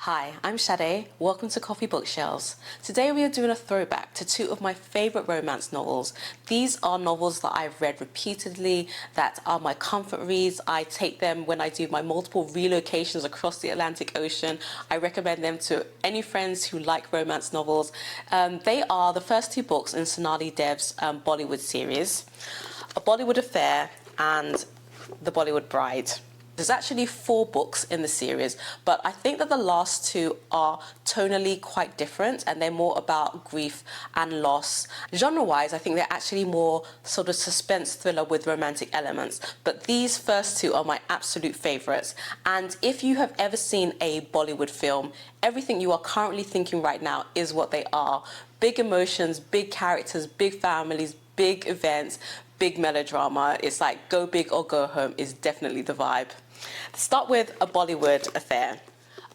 Hi, I'm Sade. Welcome to Coffee Bookshelves. Today we are doing a throwback to two of my favourite romance novels. These are novels that I've read repeatedly, that are my comfort reads. I take them when I do my multiple relocations across the Atlantic Ocean. I recommend them to any friends who like romance novels. They are the first two books in Sonali Dev's Bollywood series, A Bollywood Affair and The Bollywood Bride. There's actually 4 books in the series, but I think that the last 2 are tonally quite different and they're more about grief and loss. Genre-wise, I think they're actually more sort of suspense thriller with romantic elements, but these first 2 are my absolute favourites. And if you have ever seen a Bollywood film, everything you are currently thinking right now is what they are. Big emotions, big characters, big families, big events, big melodrama. It's like go big or go home is definitely the vibe. Let's start with A Bollywood Affair.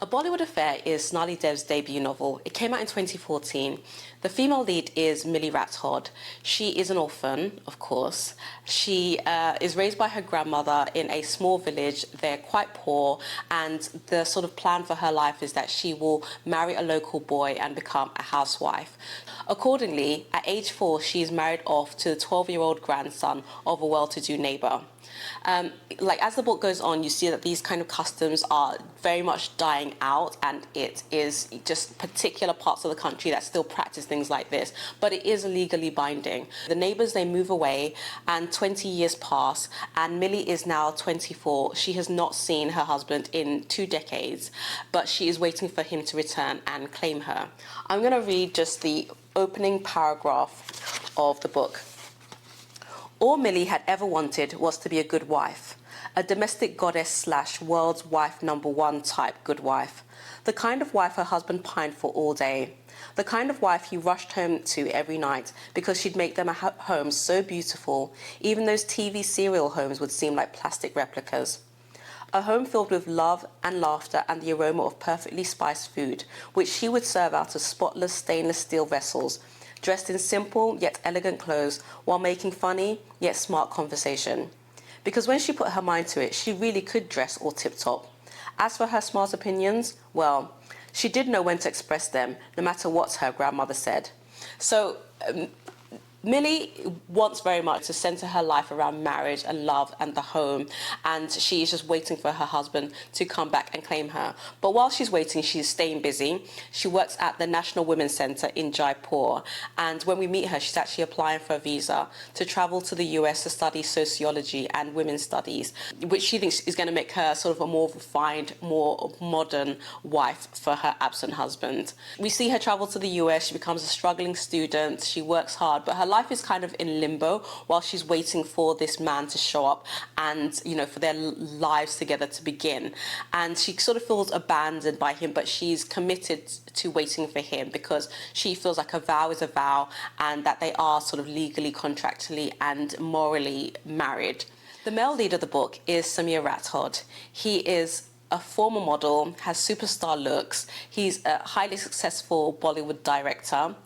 A Bollywood Affair is Sonali Dev's debut novel. It came out in 2014. The female lead is Millie Rathod. She is an orphan, of course. She is raised by her grandmother in a small village. They're quite poor, and the sort of plan for her life is that she will marry a local boy and become a housewife. Accordingly, at age 4, she is married off to the 12-year-old grandson of a well-to-do neighbour. As the book goes on, you see that these kind of customs are very much dying out, and it is just particular parts of the country that still practice things like this, but it is legally binding. The neighbours, they move away, and 20 years pass, and Millie is now 24. She has not seen her husband in 2 decades, but she is waiting for him to return and claim her. I'm going to read just the opening paragraph of the book. All Millie had ever wanted was to be a good wife, a domestic goddess / world's wife #1 type good wife, the kind of wife her husband pined for all day, the kind of wife he rushed home to every night because she'd make them a home so beautiful, even those TV serial homes would seem like plastic replicas. A home filled with love and laughter and the aroma of perfectly spiced food, which she would serve out of spotless stainless steel vessels, dressed in simple yet elegant clothes while making funny yet smart conversation. Because when she put her mind to it, she really could dress all tip-top. As for her smart opinions, well, she did know when to express them, no matter what her grandmother said. So, Millie wants very much to center her life around marriage and love and the home, and she is just waiting for her husband to come back and claim her. But while she's waiting, she's staying busy. She works at the National Women's Centre in Jaipur, and when we meet her, she's actually applying for a visa to travel to the US to study sociology and women's studies, which she thinks is going to make her sort of a more refined, more modern wife for her absent husband. We see her travel to the US. She becomes a struggling student. She works hard, but her life is kind of in limbo while she's waiting for this man to show up and, for their lives together to begin. And she sort of feels abandoned by him, but she's committed to waiting for him because she feels like a vow is a vow and that they are sort of legally, contractually and morally married. The male lead of the book is Samir Rathod. He is a former model, has superstar looks. He's a highly successful Bollywood director,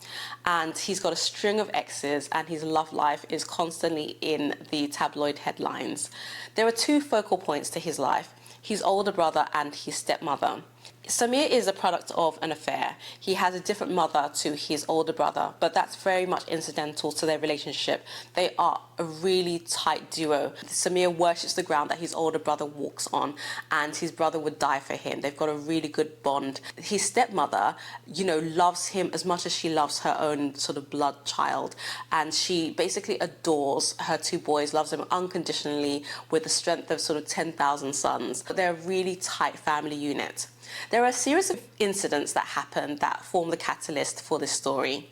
and he's got a string of exes, and his love life is constantly in the tabloid headlines. There are 2 focal points to his life: his older brother and his stepmother. Samir is a product of an affair. He has a different mother to his older brother, but that's very much incidental to their relationship. They are a really tight duo. Samir worships the ground that his older brother walks on, and his brother would die for him. They've got a really good bond. His stepmother, loves him as much as she loves her own sort of blood child, and she basically adores her 2 boys, loves them unconditionally with the strength of sort of 10,000 suns. They're a really tight family unit. There are a series of incidents that happen that form the catalyst for this story.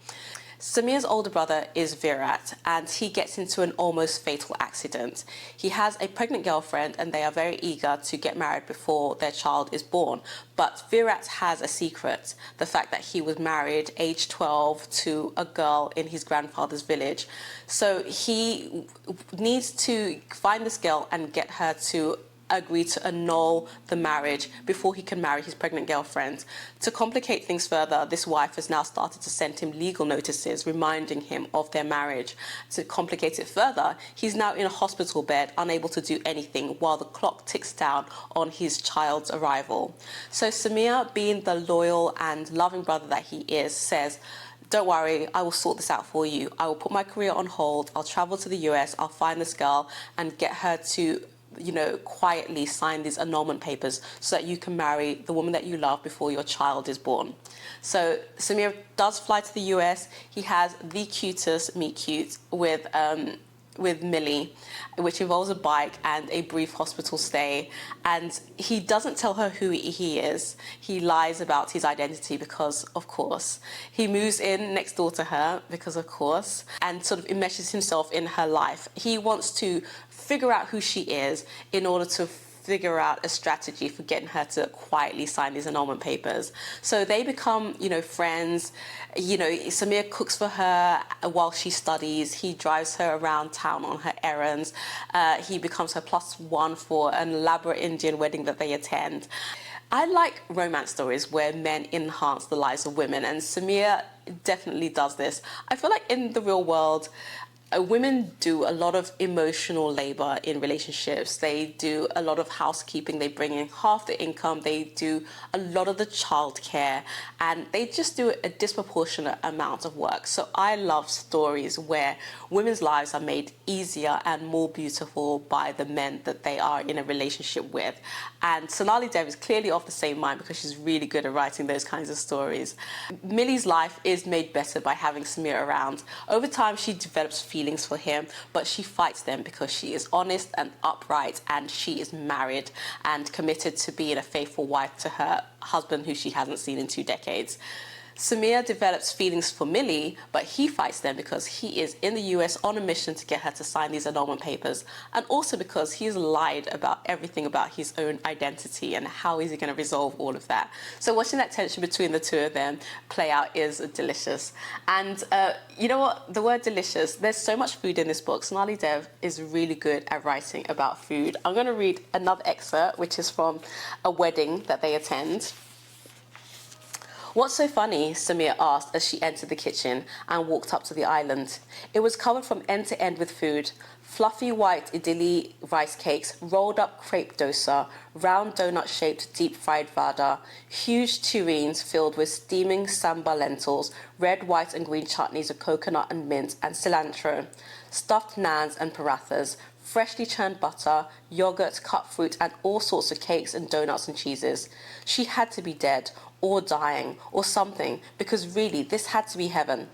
Samir's older brother is Virat, and he gets into an almost fatal accident. He has a pregnant girlfriend, and they are very eager to get married before their child is born. But Virat has a secret, the fact that he was married age 12 to a girl in his grandfather's village. So he needs to find this girl and get her to agree to annul the marriage before he can marry his pregnant girlfriend. To complicate things further, this wife has now started to send him legal notices reminding him of their marriage. To complicate it further, he's now in a hospital bed, unable to do anything while the clock ticks down on his child's arrival. So Samir, being the loyal and loving brother that he is, says, "Don't worry, I will sort this out for you. I will put my career on hold. I'll travel to the US. I'll find this girl and get her to, quietly sign these annulment papers so that you can marry the woman that you love before your child is born." So Samir does fly to the US. He has the cutest meet cute with Millie, which involves a bike and a brief hospital stay. And he doesn't tell her who he is. He lies about his identity because, of course. He moves in next door to her because, of course, and sort of enmeshes himself in her life. He wants to figure out who she is in order to figure out a strategy for getting her to quietly sign these annulment papers. So they become, friends. Samir cooks for her while she studies. He drives her around town on her errands. He becomes her +1 for an elaborate Indian wedding that they attend. I like romance stories where men enhance the lives of women, and Samir definitely does this. I feel like in the real world, women do a lot of emotional labor in relationships. They do a lot of housekeeping. They bring in half the income. They do a lot of the childcare, and they just do a disproportionate amount of work. So I love stories where women's lives are made easier and more beautiful by the men that they are in a relationship with. And Sonali Dev is clearly of the same mind because she's really good at writing those kinds of stories. Millie's life is made better by having Samir around. Over time, she develops feelings for him, but she fights them because she is honest and upright, and she is married and committed to being a faithful wife to her husband, who she hasn't seen in 2 decades. Samir develops feelings for Millie, but he fights them because he is in the US on a mission to get her to sign these annulment papers, and also because he's lied about everything about his own identity, and how is he going to resolve all of that. So watching that tension between the two of them play out is delicious. And you know what? The word delicious, there's so much food in this book. Sonali Dev is really good at writing about food. I'm going to read another excerpt, which is from a wedding that they attend. "What's so funny?" Samir asked as she entered the kitchen and walked up to the island. It was covered from end to end with food. Fluffy white idili rice cakes, rolled up crepe dosa, round donut-shaped deep-fried vada, huge tureens filled with steaming samba lentils, red, white and green chutneys of coconut and mint and cilantro, stuffed naans and parathas, freshly churned butter, yogurt, cut fruit, and all sorts of cakes and donuts and cheeses. She had to be dead, or dying, or something, because really, this had to be heaven.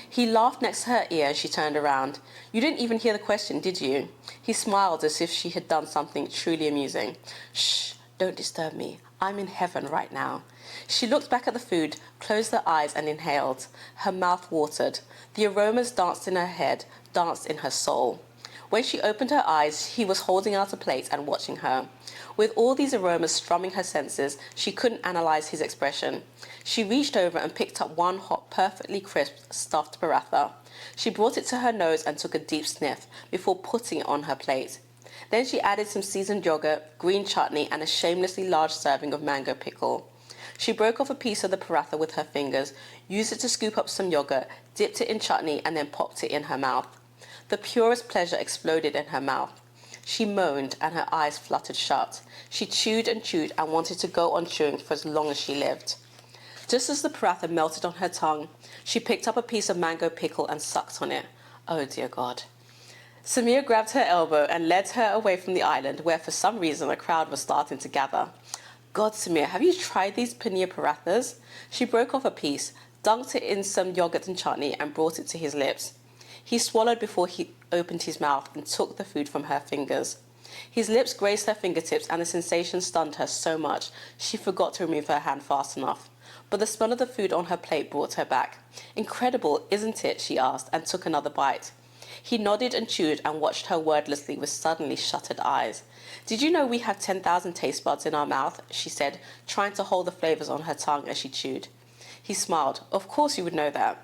He laughed next to her ear as she turned around. "You didn't even hear the question, did you?" He smiled as if she had done something truly amusing. "Shh, don't disturb me. I'm in heaven right now." She looked back at the food, closed her eyes and inhaled. Her mouth watered. The aromas danced in her head, danced in her soul. When she opened her eyes, he was holding out a plate and watching her. With all these aromas strumming her senses, she couldn't analyze his expression. She reached over and picked up one hot, perfectly crisp, stuffed paratha. She brought it to her nose and took a deep sniff before putting it on her plate. Then she added some seasoned yogurt, green chutney, and a shamelessly large serving of mango pickle. She broke off a piece of the paratha with her fingers, used it to scoop up some yogurt, dipped it in chutney, and then popped it in her mouth. The purest pleasure exploded in her mouth. She moaned and her eyes fluttered shut. She chewed and wanted to go on chewing for as long as she lived. Just as the paratha melted on her tongue, she picked up a piece of mango pickle and sucked on it. Oh dear God. Samir grabbed her elbow and led her away from the island, where for some reason a crowd was starting to gather. "God, Samir, have you tried these paneer parathas?" She broke off a piece, dunked it in some yogurt and chutney, and brought it to his lips. He swallowed before he opened his mouth and took the food from her fingers. His lips grazed her fingertips, and the sensation stunned her so much she forgot to remove her hand fast enough. But the smell of the food on her plate brought her back. "Incredible, isn't it?" she asked, and took another bite. He nodded and chewed and watched her wordlessly with suddenly shuttered eyes. "Did you know we have 10,000 taste buds in our mouth?" she said, trying to hold the flavors on her tongue as she chewed. He smiled. "Of course you would know that."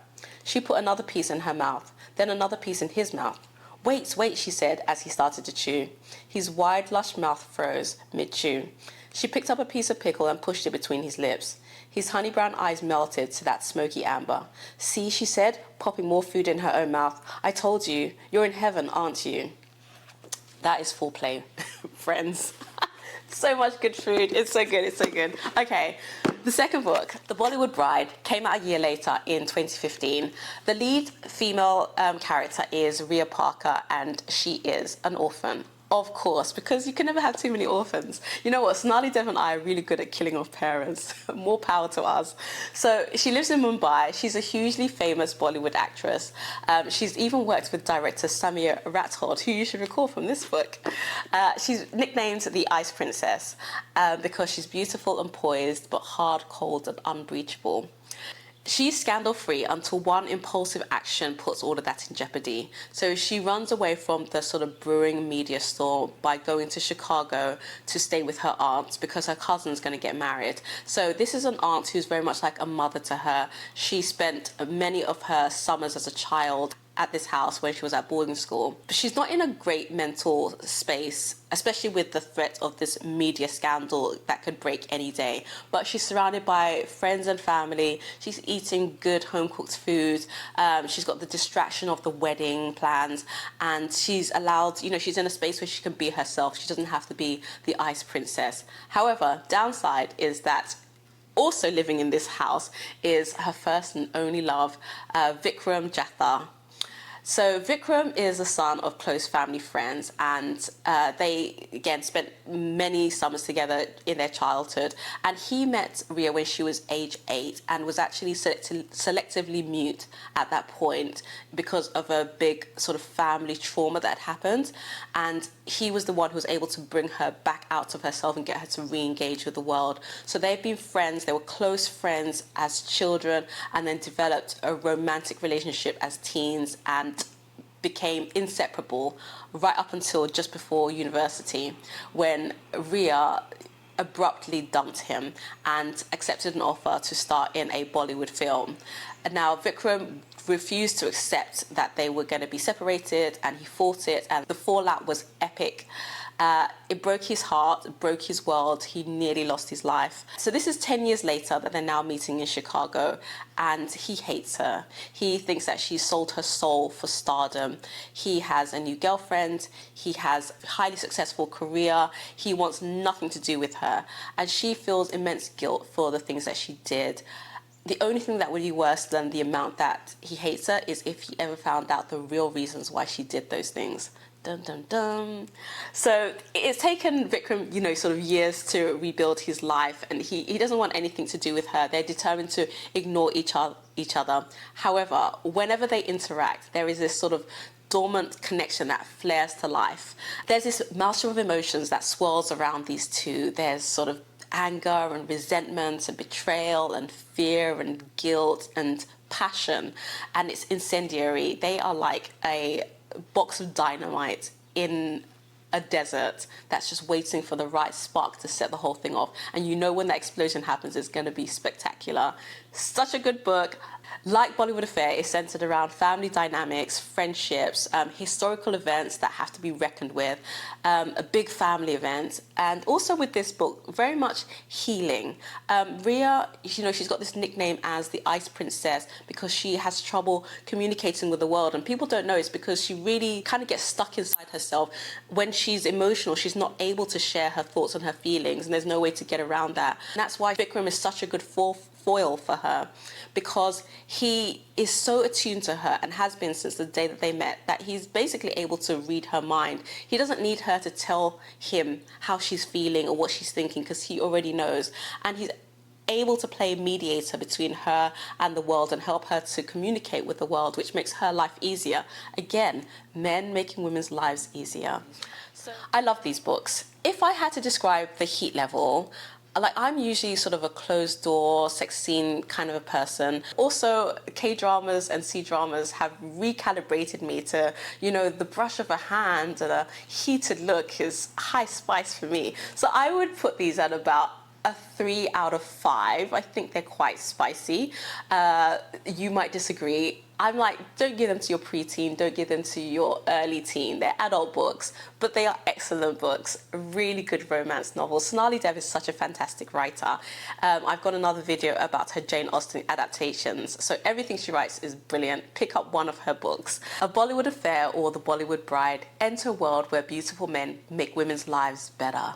She put another piece in her mouth, then another piece in his mouth. Wait, wait, she said as he started to chew. His wide, lush mouth froze mid-chew. She picked up a piece of pickle and pushed it between his lips. His honey brown eyes melted to that smoky amber. See, she said, popping more food in her own mouth. I told you, you're in heaven, aren't you? That is foreplay, friends. So much good food. It's so good. It's so good. Okay, the second book, The Bollywood Bride, came out a year later in 2015. The lead female character is Rhea Parker, and she is an orphan. Of course, because you can never have too many orphans. You know what? Sonali, Dev and I are really good at killing off parents. More power to us. So she lives in Mumbai. She's a hugely famous Bollywood actress. She's even worked with director Samir Rathod, who you should recall from this book. She's nicknamed the Ice Princess because she's beautiful and poised, but hard, cold, and unbreachable. She's scandal-free until one impulsive action puts all of that in jeopardy. So she runs away from the sort of brewing media storm by going to Chicago to stay with her aunt because her cousin's going to get married. So this is an aunt who's very much like a mother to her. She spent many of her summers as a child at this house when she was at boarding school. But she's not in a great mental space, especially with the threat of this media scandal that could break any day. But she's surrounded by friends and family. She's eating good home-cooked food. She's got the distraction of the wedding plans, and she's allowed, she's in a space where she can be herself. She doesn't have to be the ice princess. However, downside is that also living in this house is her first and only love, Vikram Jathar. So Vikram is the son of close family friends, and they, again, spent many summers together in their childhood. And he met Rhea when she was age 8 and was actually selectively mute at that point because of a big sort of family trauma that had happened. And he was the one who was able to bring her back out of herself and get her to re-engage with the world. So they've been friends. They were close friends as children, and then developed a romantic relationship as teens, and became inseparable right up until just before university, when Rhea abruptly dumped him and accepted an offer to star in a Bollywood film. And now Vikram refused to accept that they were going to be separated, and he fought it, and the fallout was epic. It broke his heart, it broke his world. He nearly lost his life. So this is 10 years later that they're now meeting in Chicago, and he hates her. He thinks that she sold her soul for stardom. He has a new girlfriend. He has a highly successful career. He wants nothing to do with her, and she feels immense guilt for the things that she did. The only thing that would be worse than the amount that he hates her is if he ever found out the real reasons why she did those things. Dun, dun, dun. So it's taken Vikram, sort of years to rebuild his life, and he doesn't want anything to do with her. They're determined to ignore each other. However, whenever they interact, there is this sort of dormant connection that flares to life. There's this maelstrom of emotions that swirls around these two. There's sort of anger and resentment and betrayal and fear and guilt and passion, and it's incendiary. They are like a box of dynamite in a desert that's just waiting for the right spark to set the whole thing off. And when that explosion happens, it's going to be spectacular. Such a good book. Like Bollywood Affair, is centered around family dynamics, friendships, historical events that have to be reckoned with, a big family event, and also with this book, very much healing. Rhea, she's got this nickname as the Ice Princess because she has trouble communicating with the world, and people don't know it's because she really kind of gets stuck inside herself. When she's emotional, she's not able to share her thoughts and her feelings, and there's no way to get around that. And that's why Vikram is such a good foil for her, because he is so attuned to her and has been since the day that they met, that he's basically able to read her mind. He doesn't need her to tell him how she's feeling or what she's thinking, because he already knows. And he's able to play mediator between her and the world and help her to communicate with the world, which makes her life easier. Again, men making women's lives easier. So I love these books. If I had to describe the heat level, I'm usually sort of a closed door, sex scene kind of a person. Also, K-dramas and C-dramas have recalibrated me to, the brush of a hand and a heated look is high spice for me. So I would put these at about a 3 out of 5. I think they're quite spicy. You might disagree. I'm like, don't give them to your preteen, don't give them to your early teen. They're adult books, but they are excellent books, really good romance novels. Sonali Dev is such a fantastic writer. I've got another video about her Jane Austen adaptations, so everything she writes is brilliant. Pick up one of her books. A Bollywood Affair or The Bollywood Bride. Enter a world where beautiful men make women's lives better.